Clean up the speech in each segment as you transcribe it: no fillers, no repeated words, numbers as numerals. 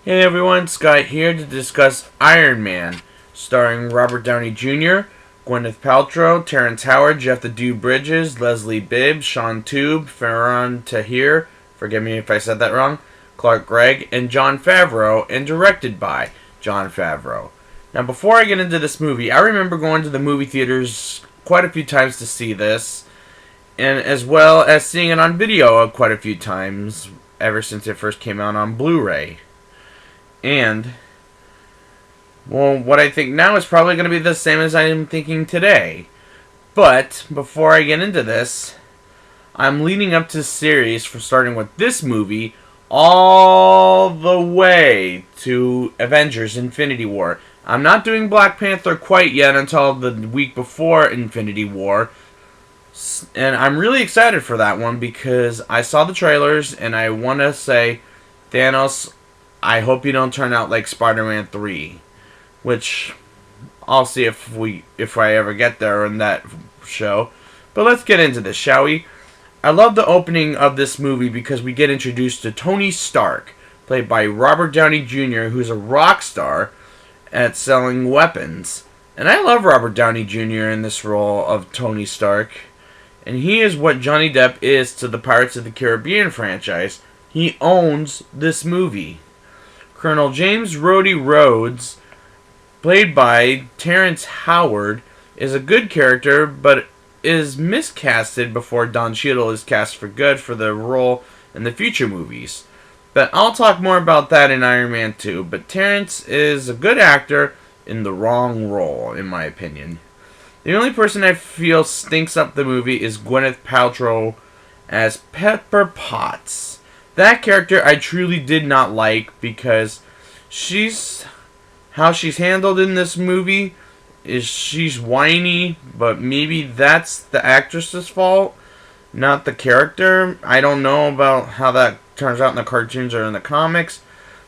Hey everyone, Scott here to discuss Iron Man, starring Robert Downey Jr., Gwyneth Paltrow, Terrence Howard, Jeff the Dude Bridges, Leslie Bibb, Sean Tube, Farron Tahir, forgive me if I said that wrong, Clark Gregg, and Jon Favreau, and directed by Jon Favreau. Now before I get into this movie, I remember going to the movie theaters quite a few times to see this, and as well as seeing it on video quite a few times ever since it first came out on Blu-ray. And, well, what I think now is probably going to be the same as I am thinking today. But, before I get into this, I'm leading up to the series for starting with this movie all the way to Avengers Infinity War. I'm not doing Black Panther quite yet until the week before Infinity War. And I'm really excited for that one because I saw the trailers and I want to say, Thanos, I hope you don't turn out like Spider-Man 3, which I'll see if I ever get there in that show. But let's get into this, shall we? I love the opening of this movie because we get introduced to Tony Stark, played by Robert Downey Jr., who's a rock star at selling weapons. And I love Robert Downey Jr. in this role of Tony Stark. And he is what Johnny Depp is to the Pirates of the Caribbean franchise. He owns this movie. Colonel James Rhodey Rhodes, played by Terrence Howard, is a good character, but is miscasted before Don Cheadle is cast for good for the role in the future movies. But I'll talk more about that in Iron Man 2. But Terrence is a good actor in the wrong role, in my opinion. The only person I feel stinks up the movie is Gwyneth Paltrow as Pepper Potts. That character I truly did not like because how she's handled in this movie is she's whiny, but maybe that's the actress's fault, not the character. I don't know about how that turns out in the cartoons or in the comics,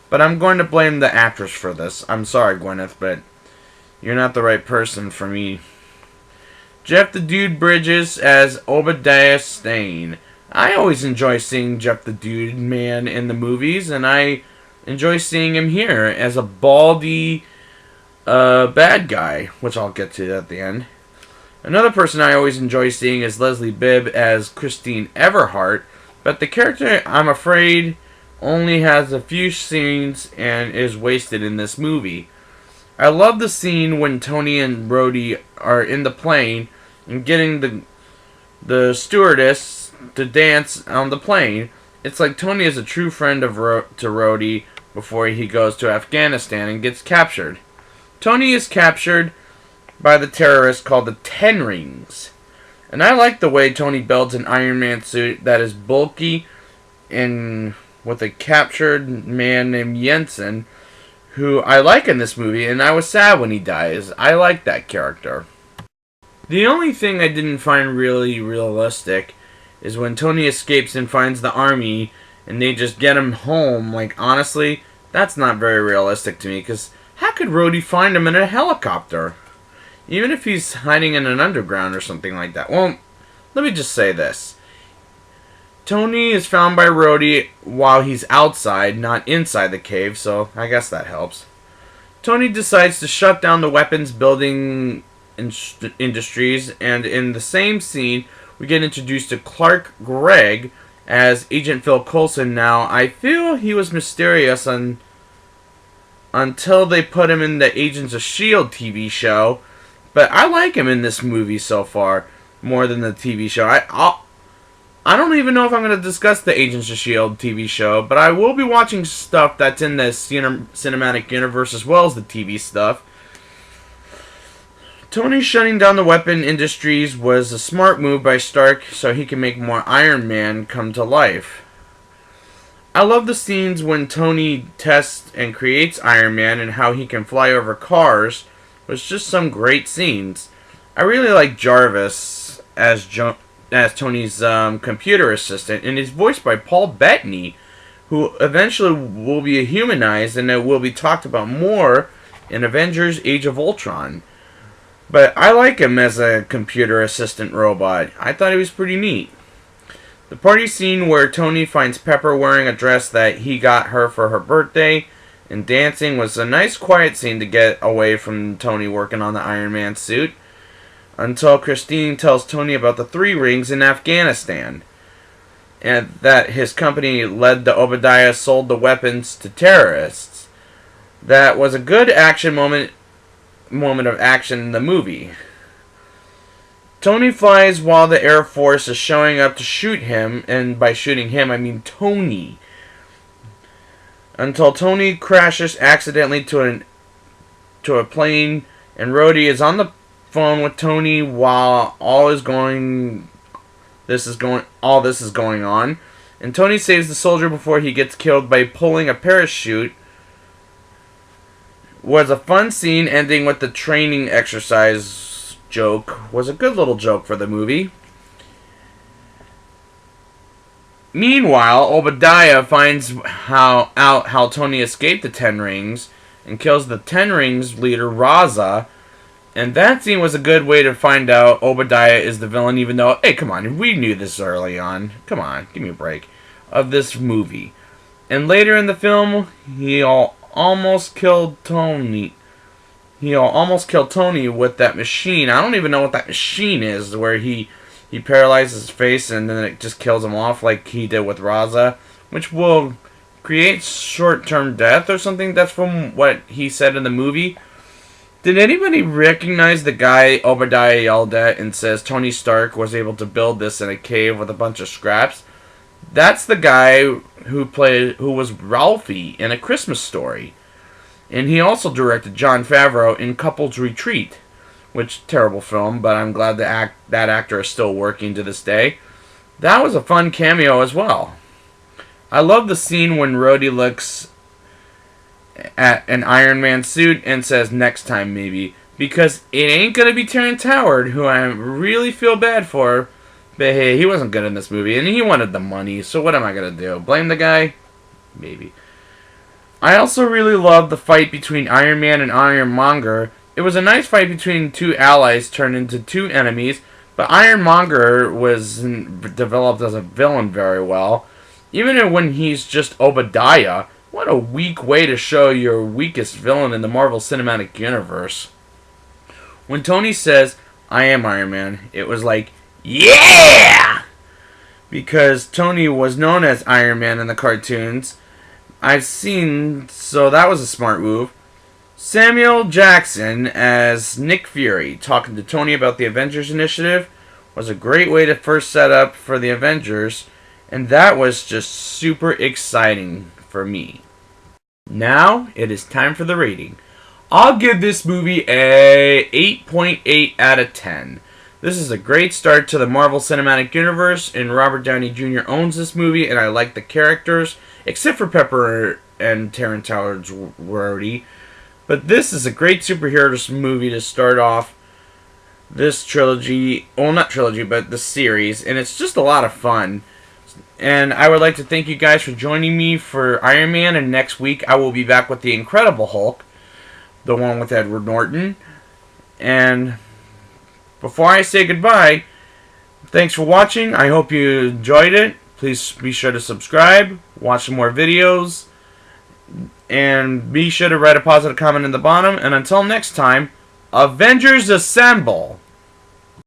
but I'm going to blame the actress for this. I'm sorry, Gwyneth, but you're not the right person for me. Jeff the Dude Bridges as Obadiah Stane. I always enjoy seeing Jeff the Dude Man in the movies, and I enjoy seeing him here as a baldy bad guy, which I'll get to at the end. Another person I always enjoy seeing is Leslie Bibb as Christine Everhart, but the character, I'm afraid, only has a few scenes and is wasted in this movie. I love the scene when Tony and Rhodey are in the plane and getting the stewardess to dance on the plane. It's like Tony is a true friend of to Rhodey before he goes to Afghanistan and gets captured. Tony is captured by the terrorist called the Ten Rings. And I like the way Tony builds an Iron Man suit that is bulky and with a captured man named Jensen, who I like in this movie, and I was sad when he dies. I like that character. The only thing I didn't find really realistic is when Tony escapes and finds the army and they just get him home. Like, honestly, that's not very realistic to me, because how could Rhodey find him in a helicopter? Even if he's hiding in an underground or something like that. Well, let me just say this. Tony is found by Rhodey while he's outside, not inside the cave, so I guess that helps. Tony decides to shut down the weapons building industries, and in the same scene, we get introduced to Clark Gregg as Agent Phil Coulson. Now, I feel he was mysterious until they put him in the Agents of S.H.I.E.L.D. TV show, but I like him in this movie so far more than the TV show. I don't even know if I'm going to discuss the Agents of S.H.I.E.L.D. TV show, but I will be watching stuff that's in the cinematic universe as well as the TV stuff. Tony shutting down the weapon industries was a smart move by Stark so he can make more Iron Man come to life. I love the scenes when Tony tests and creates Iron Man and how he can fly over cars. It was just some great scenes. I really like Jarvis as Tony's computer assistant, and he's voiced by Paul Bettany, who eventually will be humanized and it will be talked about more in Avengers Age of Ultron. But I like him as a computer assistant robot. I thought he was pretty neat. The party scene where Tony finds Pepper wearing a dress that he got her for her birthday and dancing was a nice quiet scene to get away from Tony working on the Iron Man suit, until Christine tells Tony about the 3 rings in Afghanistan, and that his company, led to Obadiah, sold the weapons to terrorists. That was a good action moment of action in the movie. Tony flies while the Air Force is showing up to shoot him, and by shooting him I mean Tony, until Tony crashes accidentally to a plane, and Rhodey is on the phone with Tony while all this is going on, and Tony saves the soldier before he gets killed by pulling a parachute. Was a fun scene, ending with the training exercise joke. Was a good little joke for the movie. Meanwhile, Obadiah finds out how Tony escaped the 10 Rings and kills the 10 Rings leader Raza. And that scene was a good way to find out Obadiah is the villain, even though, hey, come on, we knew this early on. Come on, give me a break. Of this movie. And later in the film, he'll almost killed Tony. He'll almost kill Tony with that machine. I don't even know what that machine is, where he paralyzes his face and then it just kills him off like he did with Raza, which will create short-term death or something. That's from what he said in the movie. Did anybody recognize the guy Obadiah yelled at and says Tony Stark was able to build this in a cave with a bunch of scraps? That's the guy who was Ralphie in A Christmas Story. And he also directed Jon Favreau in Couples Retreat, which, terrible film, but I'm glad that actor is still working to this day. That was a fun cameo as well. I love the scene when Rhodey looks at an Iron Man suit and says, next time maybe, because it ain't going to be Terrence Howard, who I really feel bad for, but hey, he wasn't good in this movie, and he wanted the money, so what am I going to do? Blame the guy? Maybe. I also really loved the fight between Iron Man and Ironmonger. It was a nice fight between 2 allies turned into 2 enemies, but Ironmonger was developed as a villain very well. Even when he's just Obadiah, what a weak way to show your weakest villain in the Marvel Cinematic Universe. When Tony says, I am Iron Man, it was like, yeah! Because Tony was known as Iron Man in the cartoons. I've seen, so that was a smart move. Samuel Jackson as Nick Fury talking to Tony about the Avengers Initiative was a great way to first set up for the Avengers, and that was just super exciting for me. Now it is time for the rating. I'll give this movie a 8.8 out of 10. This is a great start to the Marvel Cinematic Universe, and Robert Downey Jr. owns this movie, and I like the characters, except for Pepper and Terrence Howard's Rhodey. But this is a great superhero movie to start off this trilogy, well, not trilogy, but the series, and it's just a lot of fun. And I would like to thank you guys for joining me for Iron Man, and next week I will be back with the Incredible Hulk, the one with Edward Norton. And before I say goodbye, thanks for watching. I hope you enjoyed it. Please be sure to subscribe, watch some more videos, and be sure to write a positive comment in the bottom. And until next time, Avengers Assemble!